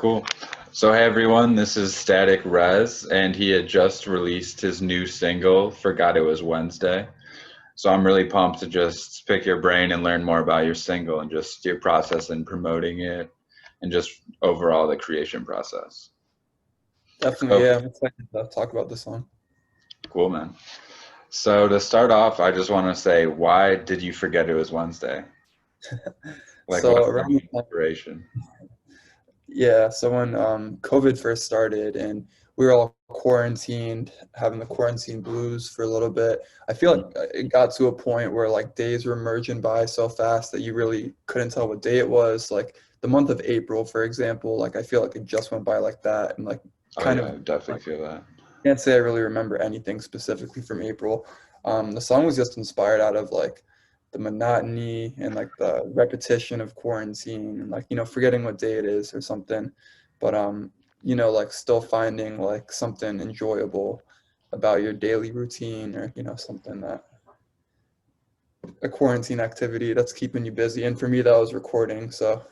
Cool. So, hey everyone, this is Static Rez, and he had just released his new single, Forgot It Was Wednesday. So, I'm really pumped to just pick your brain and learn more about your single and just your process in promoting it and just overall the creation process. Definitely, So, yeah. I'm excited to talk about this song. cool, man. So, to start off, I just want to say, why did you forget it was Wednesday? Like, So what's the around the main time, inspiration? yeah, so when COVID first started and we were all quarantined, having the quarantine blues for a little bit, I feel like it got to a point where like days were merging by so fast that you really couldn't tell what day it was. Like the month of April, for example, like I feel like it just went by like that, and like Oh, kind yeah, I of definitely like feel that. can't say I really remember anything specifically from April. The song was just inspired out of like the monotony and like the repetition of quarantine and like, forgetting what day it is or something. But like still finding like something enjoyable about your daily routine or, something that a quarantine activity that's keeping you busy. And for me, that was recording. So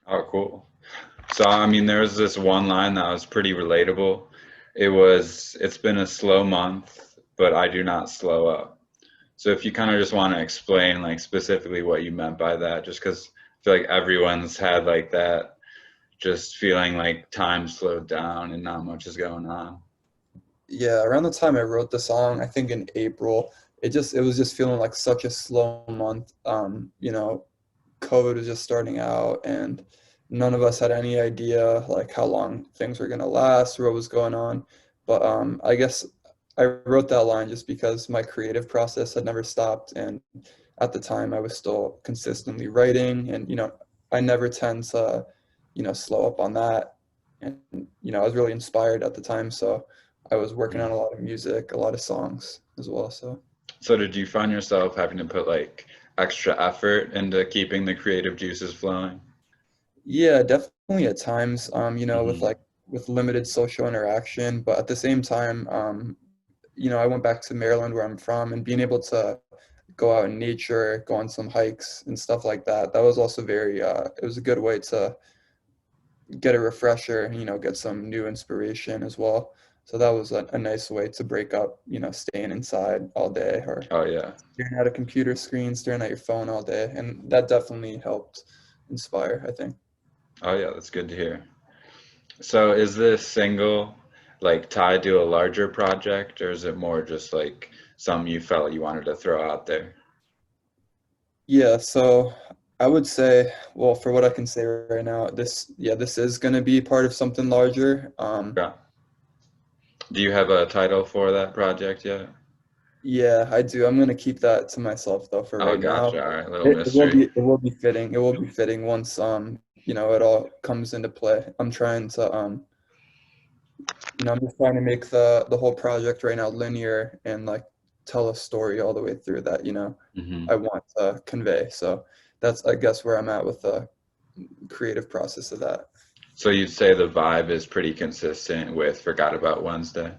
Oh, cool. So, I mean, there was this one line that was pretty relatable. It's been a slow month, but I do not slow up. So, if you kind of just want to explain, like, specifically what you meant by that, just because I feel like everyone's had like that, just feeling like time slowed down and not much is going on. yeah, around the time I wrote the song, I think in April, it was just feeling like such a slow month. COVID was just starting out and none of us had any idea like how long things were gonna last or what was going on. But I guess I wrote that line just because my creative process had never stopped, and at the time I was still consistently writing, and I never tend to slow up on that. And I was really inspired at the time, so I was working on Mhm. a lot of music, a lot of songs as well. So So, did you find yourself having to put like extra effort into keeping the creative juices flowing? yeah, definitely at times, with Hmm. like with limited social interaction, but at the same time, I went back to Maryland where I'm from, and being able to go out in nature, go on some hikes and stuff like that, that was also it was a good way to get a refresher, get some new inspiration as well. So that was a nice way to break up, staying inside all day or Oh, yeah. staring at a computer screen, staring at your phone all day. And that definitely helped inspire, I think. Oh, yeah, that's good to hear. So is this single like tied to a larger project, or is it more just like something you felt you wanted to throw out there? Yeah, so I would say, well, for what I can say right now, this is going to be part of something larger. Yeah. Do you have a title for that project yet? Yeah, I do. I'm going to keep that to myself though for Oh, right now. gotcha. All right, little It mystery. will be fitting. It will be fitting once it all comes into play. I'm trying to I'm just trying to make the whole project right now linear and like tell a story all the way through that, Hmm. I want to convey. So that's I guess where I'm at with the creative process of that. So you'd say the vibe is pretty consistent with Forgot About Wednesday?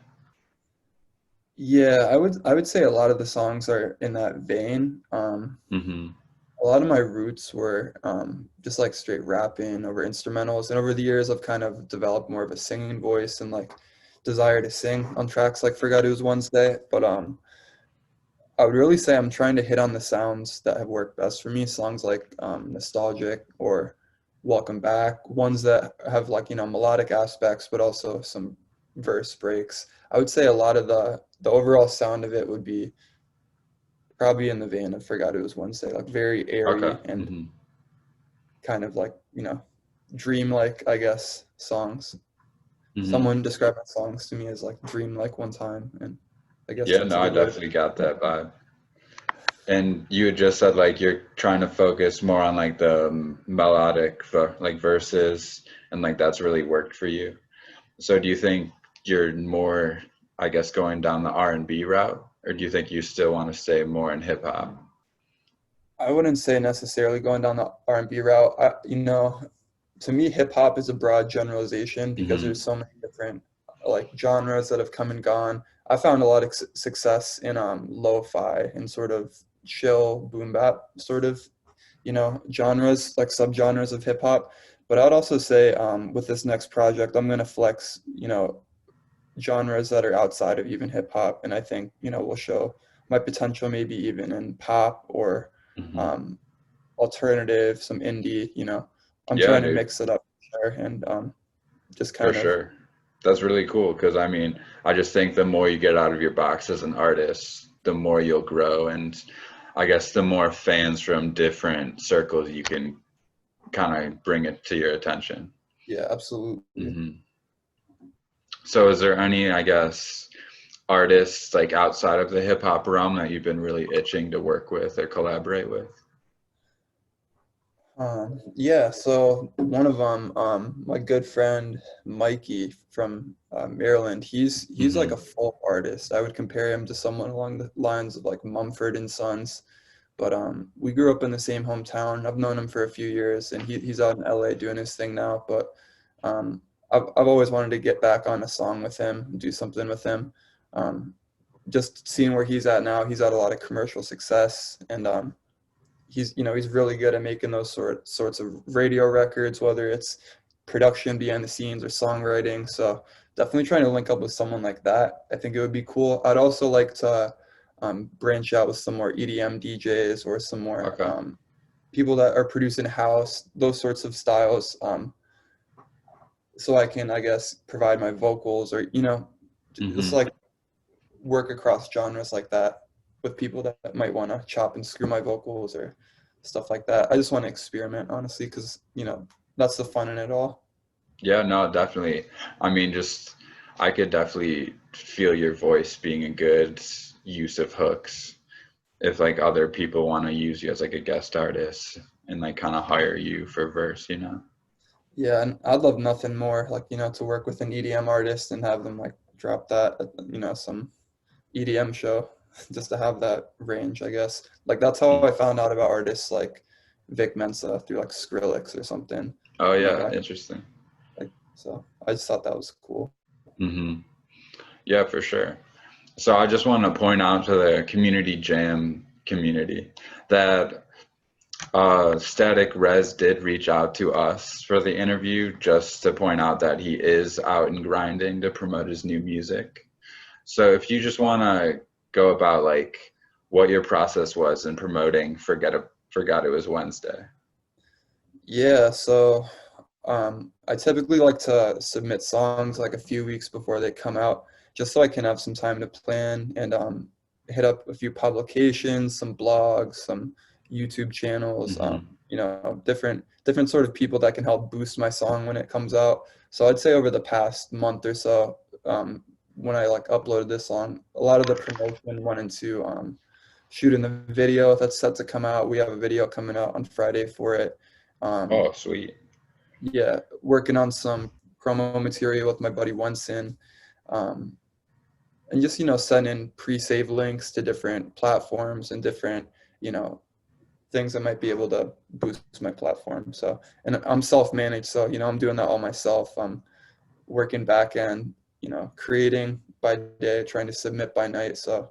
Yeah, I would say a lot of the songs are in that vein. Hmm. A lot of my roots were just like straight rapping over instrumentals, and over the years I've kind of developed more of a singing voice and like desire to sing on tracks like Forgot It Was Wednesday. But I would really say I'm trying to hit on the sounds that have worked best for me. Songs like Nostalgic or Welcome Back, ones that have like, melodic aspects, but also some verse breaks. I would say a lot of the overall sound of it would be probably in the vein of Forgot It Was Wednesday, like very Okay. airy and Hmm. kind of like, dreamlike, I guess, songs. Hmm. Someone described my songs to me as like dreamlike one time, and I guess Yeah, that's no, a I good way to definitely got that vibe. And you had just said like you're trying to focus more on like the melodic like verses, and like that's really worked for you. So do you think you're more, I guess, going down the R&B route, or do you think you still want to stay more in hip hop? I wouldn't say necessarily going down the R&B route. To me, hip hop is a broad generalization because Hmm. there's so many different like genres that have come and gone. I found a lot of success in lo-fi and sort of chill boom bap sort of genres like subgenres of hip hop. But I'd also say with this next project, I'm gonna flex, genres that are outside of even hip hop, and I think, will show my potential maybe even in pop or Hmm. um, alternative, some indie. I'm Yeah, trying to dude, mix it up there and just for kind of sure. That's really cool because I mean, I just think the more you get out of your box as an artist, the more you'll grow, and I guess the more fans from different circles you can kind of bring it to your attention. yeah, absolutely. Hmm. So, is there any, I guess, artists like outside of the hip hop realm that you've been really itching to work with or collaborate with? Yeah, so one of them, my good friend Mikey from Maryland, he's like a Hmm. folk artist. I would compare him to someone along the lines of like Mumford and Sons. But we grew up in the same hometown. I've known him for a few years, and he's out in LA doing his thing now. But I've always wanted to get back on a song with him, do something with him. Um, just seeing where he's at now, he's had a lot of commercial success, and he's really good at making those sorts of radio records, whether it's production behind the scenes or songwriting. So definitely trying to link up with someone like that. I think it would be cool. I'd also like to branch out with some more EDM DJs or some more Okay. people that are producing house, those sorts of styles. So I can, I guess, provide my vocals or, just Hmm. like work across genres like that with people that might want to chop and screw my vocals or stuff like that. I just want to experiment, honestly, because, that's the fun in it all. Yeah, no, definitely. I mean, just I could definitely feel your voice being a good use of hooks if like other people want to use you as like a guest artist and like kind of hire you for verse, you know? Yeah, and I'd love nothing more like, to work with an EDM artist and have them like drop that at, some EDM show just to have that range, I guess. Like that's how I Mhm. found out about artists like Vic Mensa through like Skrillex or something. Oh And I yeah, got interesting. like so I just thought that was cool. Hmm. Yeah, for sure. So I just want to point out to the community jam community that Static Res did reach out to us for the interview just to point out that he is out and grinding to promote his new music. So if you just want to go about like what your process was in promoting Forgot It Was Wednesday. Yeah, so I typically like to submit songs like a few weeks before they come out, just so I can have some time to plan and hit up a few publications, some blogs, some YouTube channels, Hmm. different sort of people that can help boost my song when it comes out. So I'd say over the past month or so, when I like uploaded this song, a lot of the promotion went into shooting the video that's set to come out. We have a video coming out on Friday for it. Um, Oh, sweet. yeah, working on some promo material with my buddy Wenson, um, and just sending pre-save links to different platforms and different you know things that might be able to boost my platform. So, and I'm self-managed, so I'm doing that all myself. I'm working back end, creating by day, trying to submit by night. So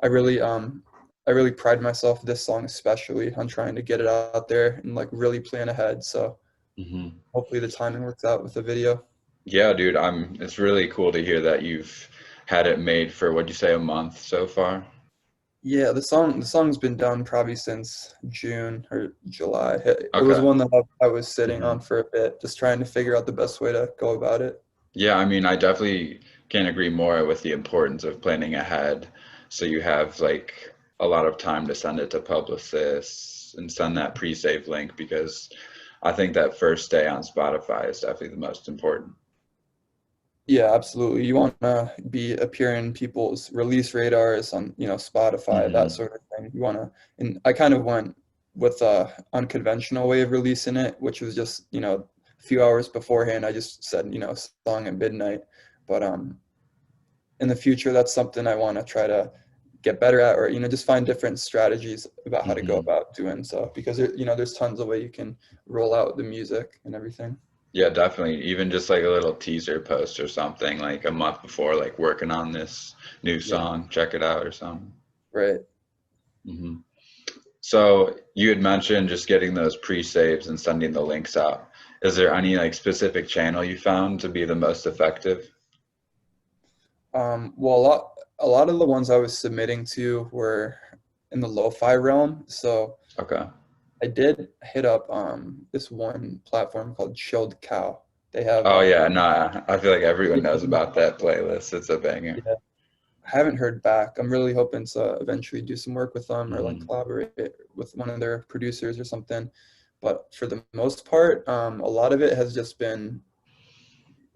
I really I really pride myself this song especially on trying to get it out there and like really plan ahead. So Hmm. hopefully the timing works out with the video. Yeah, dude, it's really cool to hear that you've had it made for what'd you say, a month so far? Yeah, the song's been done probably since June or July. It was Okay. one that I was sitting Hmm. on for a bit, just trying to figure out the best way to go about it. Yeah, I mean, I definitely can't agree more with the importance of planning ahead so you have like a lot of time to send it to publicists and send that pre-save link because I think that first day on Spotify is definitely the most important. Yeah, absolutely. You want to be appearing in people's release radars on, Spotify, that Hmm. sort of thing. You want to, and I kind of went with a unconventional way of releasing it, which was just, a few hours beforehand. I just said, song at midnight. But in the future, that's something I want to try to get better at, or just find different strategies about how to go Hmm. about doing so. Because there's tons of way you can roll out the music and everything. Yeah, definitely. Even just like a little teaser post or something like a month before, like working on this new Yeah, song, check it out or something. right. Hmm. So you had mentioned just getting those pre-saves and sending the links out. Is there any like specific channel you found to be the most effective? Well, a lot of the ones I was submitting to were in the lo-fi realm. So Okay. I did hit up this one platform called Chilled Cow. They have Oh yeah, no, I feel like everyone knows about that playlist. It's a banger. yeah, I haven't heard back. I'm really hoping to eventually do some work with them or like Hmm. collaborate with one of their producers or something. But for the most part, a lot of it has just been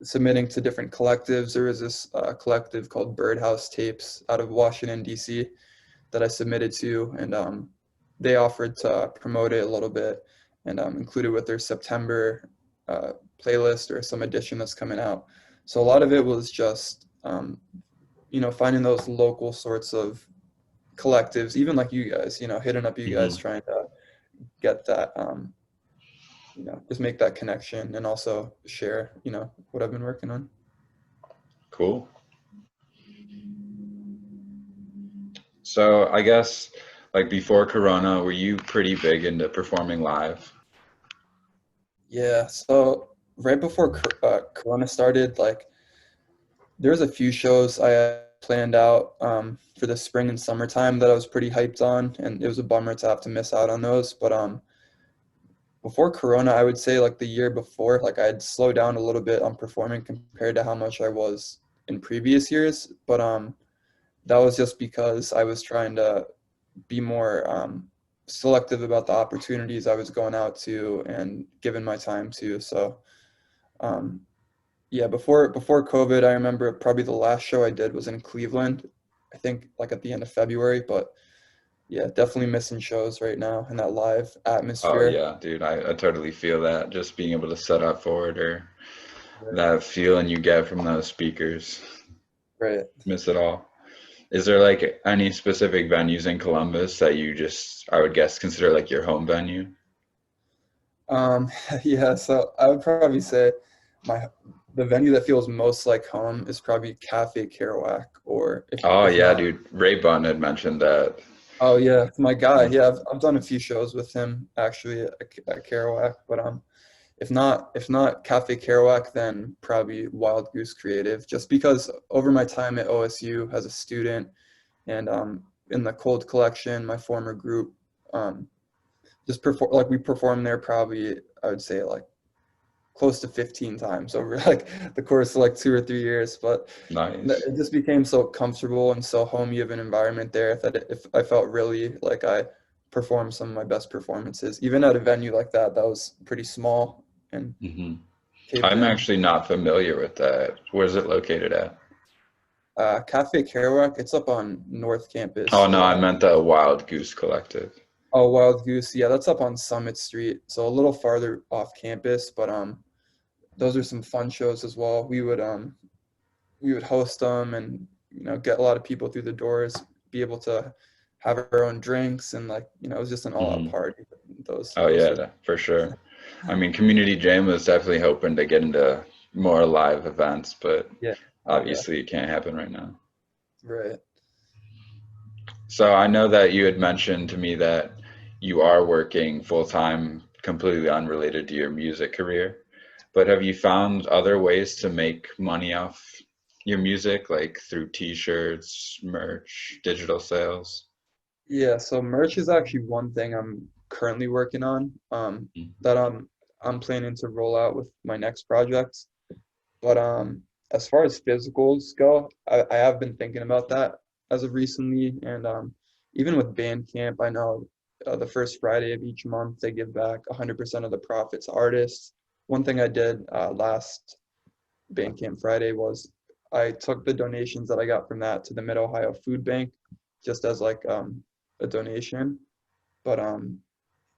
submitting to different collectives. There was this collective called Birdhouse Tapes out of Washington, D.C. that I submitted to, and they offered to promote it a little bit and include it with their September uh, playlist or some edition that's coming out. So a lot of it was just finding those local sorts of collectives, even like you guys, hitting up you guys, Hmm. trying to get that, just make that connection and also share, what I've been working on. Cool. So I guess like before Corona, were you pretty big into performing live? Yeah, so right before Corona started, like there's a few shows I had planned out for the spring and summertime that I was pretty hyped on, and it was a bummer to have to miss out on those. But before Corona, I would say like the year before, like I'd slow down a little bit on performing compared to how much I was in previous years. But that was just because I was trying to be more selective about the opportunities I was going out to and giving my time to. So um, yeah, before COVID, I remember probably the last show I did was in Cleveland. I think like at the end of February, but yeah, definitely missing shows right now and that live Oh atmosphere. yeah, dude, I totally feel that. Just being able to set up for it or Right. that feeling you get from those speakers. Right. Miss it all. Is there like any specific venues in Columbus that you just, I would guess, consider like your home venue? Um, yeah, so I would probably say my the venue that feels most like home is probably Cafe Kerouac, or Oh if yeah, not, dude. Ray Button had mentioned that. oh yeah, it's my guy. Mm. Yeah, I've done a few shows with him actually at Kerouac, but if not Cafe Kerouac, then probably Wild Goose Creative, just because over my time at OSU as a student and in the Cold Collection, my former group, um, just perform like we performed there probably I would say like close to 15 times over like the course of like 2 or 3 years. But Nice. it just became so comfortable and so homey of an environment there that if I felt really like I performed some of my best performances, even at a venue like that, that was pretty small and Hmm. caved I'm in. actually not familiar with that. Where's it located at? Cafe Kerouac, it's up on North Campus. Oh no, I meant the Wild Goose Collective. Oh, Wild Goose, yeah, that's up on Summit Street, so a little farther off campus, but those are some fun shows as well. We would host them and get a lot of people through the doors, be able to have our own drinks and like it was just an all-out Hmm. party. Those Oh those yeah, sorts. for sure. I mean, Community Jam was definitely hoping to get into more live events, but Yeah. Oh yeah. obviously it can't happen right now. Right. So I know that you had mentioned to me that you are working full time, completely unrelated to your music career. But have you found other ways to make money off your music, like through t-shirts, merch, digital sales? Yeah. So merch is actually one thing I'm currently working on. That I'm planning to roll out with my next project. But as far as physicals go, I have been thinking about that as of recently, and even with Bandcamp, I know the first Friday of each month they give back 100% of the profits to artists. One thing I did last Bandcamp Friday was I took the donations that I got from that to the Mid Ohio Food Bank, just as like a donation. But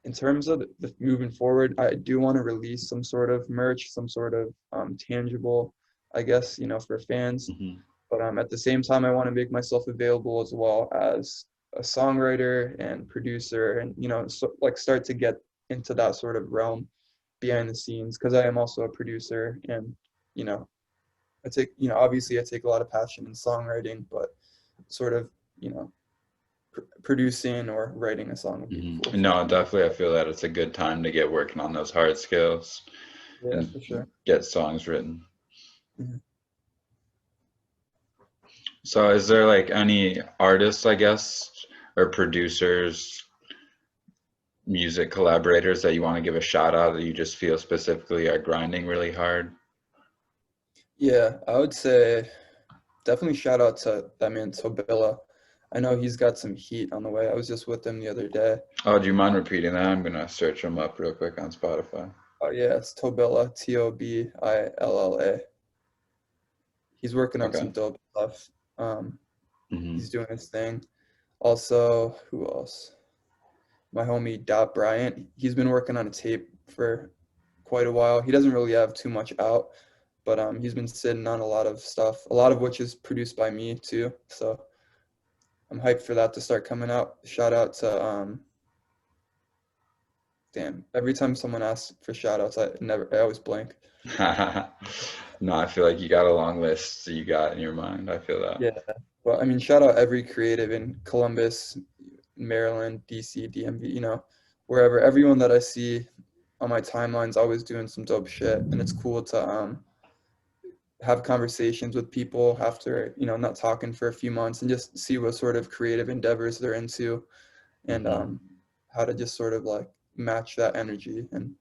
in terms of the moving forward, I do want to release some sort of merch, some sort of tangible, I guess, for fans. Hmm. But at the same time, I want to make myself available as well as a songwriter and producer, and so, like start to get into that sort of realm behind the scenes because I am also a producer, and you know, obviously I take a lot of passion in songwriting, but sort of, you know, producing or writing a song would be Hmm. cool for No, sure. definitely I feel that it's a good time to get working on those hard skills. Yeah, and for sure. get songs written. Mhm. So is there like any artists, I guess, or producers, music collaborators that you want to give a shout out that you just feel specifically are grinding really hard? Yeah, I would say definitely shout out to that man Tobilla. I know he's got some heat on the way. I was just with him the other day. Oh, do you mind repeating that? I'm gonna search them up real quick on Spotify. Oh yeah, it's Tobilla, Tobilla. He's working on Okay. some dope stuff. Um, Hmm. he's doing his thing. Also, who else? My homie Dot Bryant. He's been working on a tape for quite a while. He doesn't really have too much out, but he's been sitting on a lot of stuff, a lot of which is produced by me too. So I'm hyped for that to start coming out. Shout out to damn, every time someone asks for shout outs, I always blank. No, I feel like you got a long list that you got in your mind. I feel that. Yeah. Well, I mean, shout out every creative in Columbus, Maryland, DC, DMV, wherever. Everyone that I see on my timeline's always doing some dope shit, and it's cool to have conversations with people after, not talking for a few months and just see what sort of creative endeavors they're into and Hmm. how to just sort of like match that energy and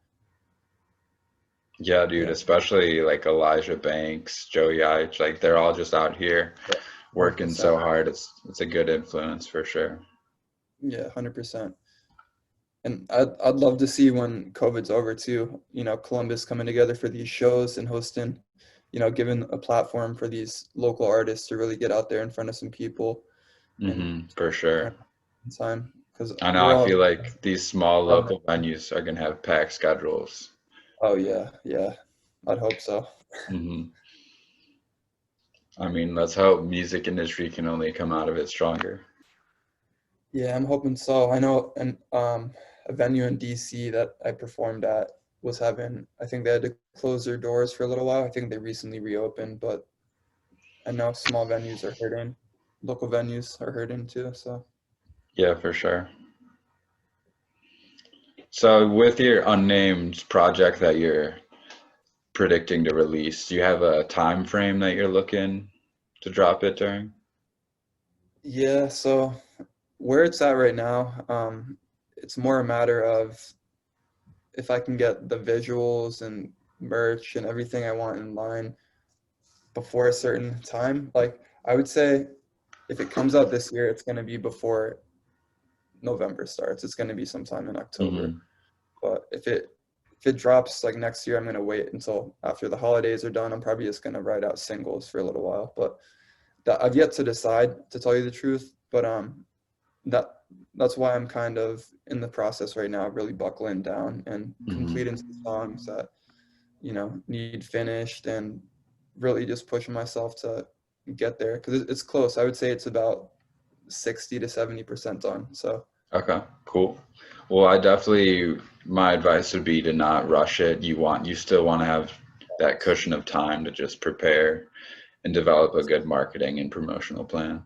Yeah, dude, yeah, especially like Elijah Banks, Joey Ige, like they're all just out here yeah, working 100%. so hard. It's a good influence for sure. Yeah, 100%. And I'd love to see when COVID's over too, Columbus coming together for these shows and hosting, giving a platform for these local artists to really get out there in front of some people and For sure. kind of time because I know, we're I all, feel like these small local venues are gonna have packed schedules. oh yeah, yeah, I'd hope so. Hmm. I mean, let's hope music industry can only come out of it stronger. Yeah, I'm hoping so. I know a venue in DC that I performed at was having, I think they had to close their doors for a little while. I think they recently reopened, but I know small venues are hurting. Local venues are hurting too, so. Yeah, for sure. So with your unnamed project that you're predicting to release, do you have a time frame that you're looking to drop it during? Yeah, so where it's at right now, it's more a matter of if I can get the visuals and merch and everything I want in line before a certain time. Like I would say if it comes out this year, it's going to be before November starts. It's going to be sometime in October. Hmm. But if it drops like next year, I'm going to wait until after the holidays are done. I'm probably just going to write out singles for a little while. But I've yet to decide, to tell you the truth. But that that's why I'm kind of in the process right now, of really buckling down and Hmm. completing some songs that need finished and really just pushing myself to get there because it's close. I would say it's about 60 to 70% done. So Okay, cool. Well, I definitely, my advice would be to not rush it. You still want to have that cushion of time to just prepare and develop a good marketing and promotional plan.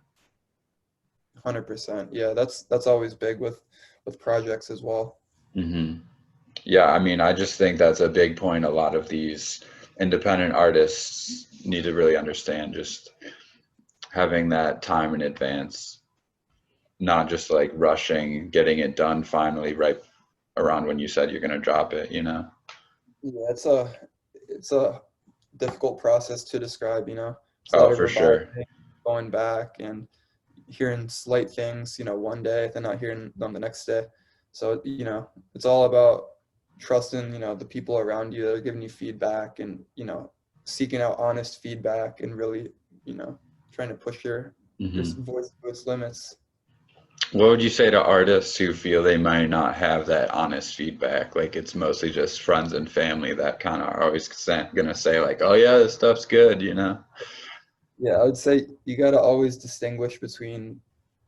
100%. Yeah, that's always big with projects as well. Hmm. Yeah, I mean, I just think that's a big point. A lot of these independent artists need to really understand just having that time in advance, not just like rushing, getting it done finally right around when you said you're going to drop it, you know? Yeah, it's a difficult process to describe, It's a Oh, lot of for sure. revising, going back and hearing slight things, one day, then not hearing them the next day. So, it's all about trusting, the people around you that are giving you feedback and, seeking out honest feedback and really, trying to push your Hmm. voice to its limits. What would you say to artists who feel they might not have that honest feedback? Like it's mostly just friends and family that kind of are always gonna say like, "Oh yeah, this stuff's good," you know? Yeah, I would say you got to always distinguish between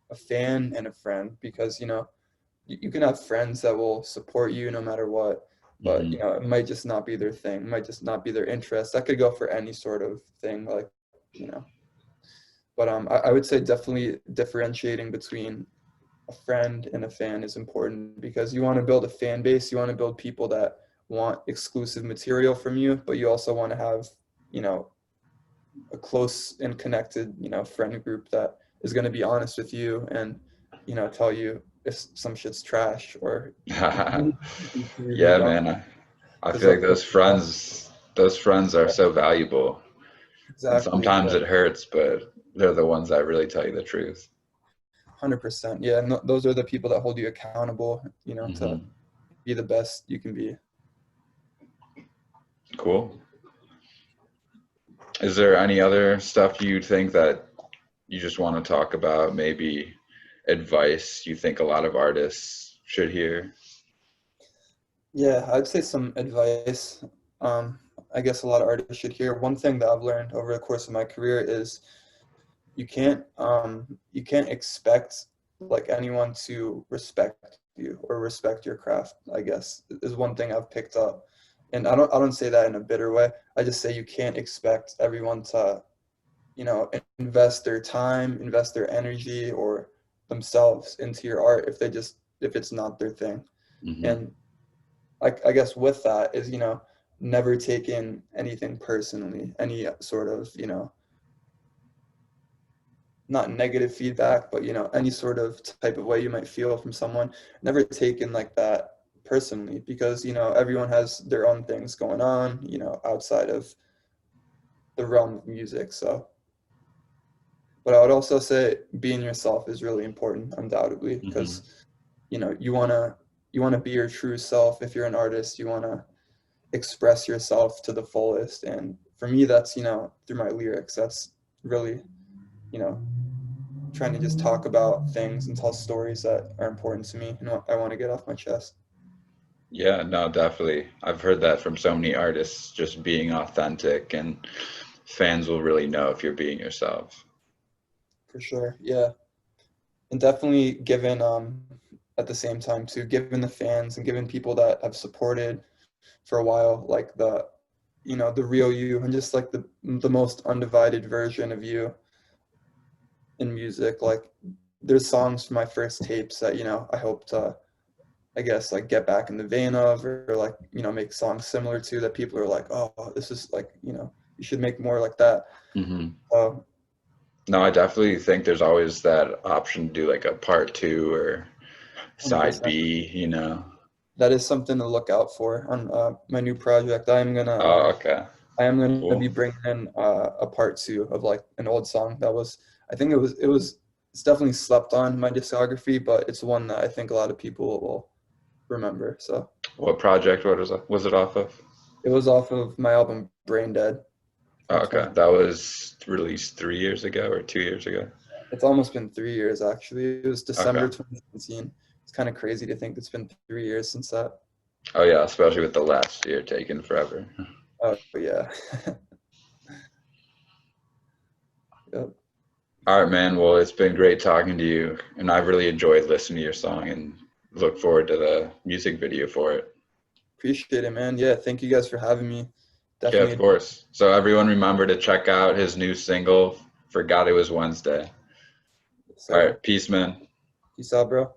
a fan and a friend because, you can have friends that will support you no matter what, but, Hmm. it might just not be their thing, it might just not be their interest. That could go for any sort of thing, like, you know. But I would say definitely differentiating between a friend and a fan is important because you want to build a fan base. You want to build people that want exclusive material from you, but you also want to have, you know, a close and connected, you know, friend group that is going to be honest with you and, you know, tell you if some shit's trash or Yeah, moved on. man. I Because feel like those friends are so valuable. And exactly, sometimes yeah, it hurts, but they're the ones that really tell you the truth. 100%. Yeah, and those are the people that hold you accountable, you know, to Hmm. be the best you can be. Cool. Is there any other stuff you think that you just want to talk about? Maybe advice you think a lot of artists should hear? Yeah, I'd say some advice. I guess a lot of artists should hear. One thing that I've learned over the course of my career is you can't expect like anyone to respect you or respect your craft, I guess, is one thing I've picked up. And I don't say that in a bitter way. I just say you can't expect everyone to, you know, invest their time, invest their energy or themselves into your art if it's not their thing. Hmm. And I guess with that is, you know, never taking anything personally, any sort of, you know, not negative feedback, but, you know, any sort of type of way you might feel from someone, never taken like that personally because, you know, everyone has their own things going on, you know, outside of the realm of music. So, but I would also say being yourself is really important, undoubtedly, Hmm. because, you know, you want to be your true self. If you're an artist, you want to express yourself to the fullest. And for me, that's, you know, through my lyrics, that's really, you know, trying to just talk about things and tell stories that are important to me and what I want to get off my chest. Yeah, no, definitely. I've heard that from so many artists, just being authentic, and fans will really know if you're being yourself. For sure. Yeah. And definitely given at the same time too, given the fans and given people that have supported for a while, like the, you know, the real you and just like the most undivided version of you in music. Like there's songs from my first tapes that, you know, I hope to, I guess, like get back in the vein of, or like, you know, make songs similar to that people are like, oh, this is like, you know, you should make more like that. Hmm. So No, I definitely think there's always that option to do like a part two or side 100%. B, you know. That is something to look out for on my new project. Oh, okay. I am gonna be Cool. bringing in a part two of like an old song that was, I think it's definitely slept on my discography, but it's one that I think a lot of people will remember. So What project was it off of? it was off of my album Brain Dead Oh, from okay. 20. That was released 3 years ago or 2 years ago. It's almost been 3 years actually. It was Okay. December 2017. It's kind of crazy to think it's been 3 years since that. Oh yeah, especially with the last year taking forever. Oh yeah. Yep. All right, man. Well, it's been great talking to you, and I've really enjoyed listening to your song and look forward to the music video for it. Appreciate it, man. Yeah, thank you guys for having me. Yeah, of Definitely. course. So everyone remember to check out his new single, Forgot It Was Wednesday. All Sir. right, peace, man. Peace out, bro.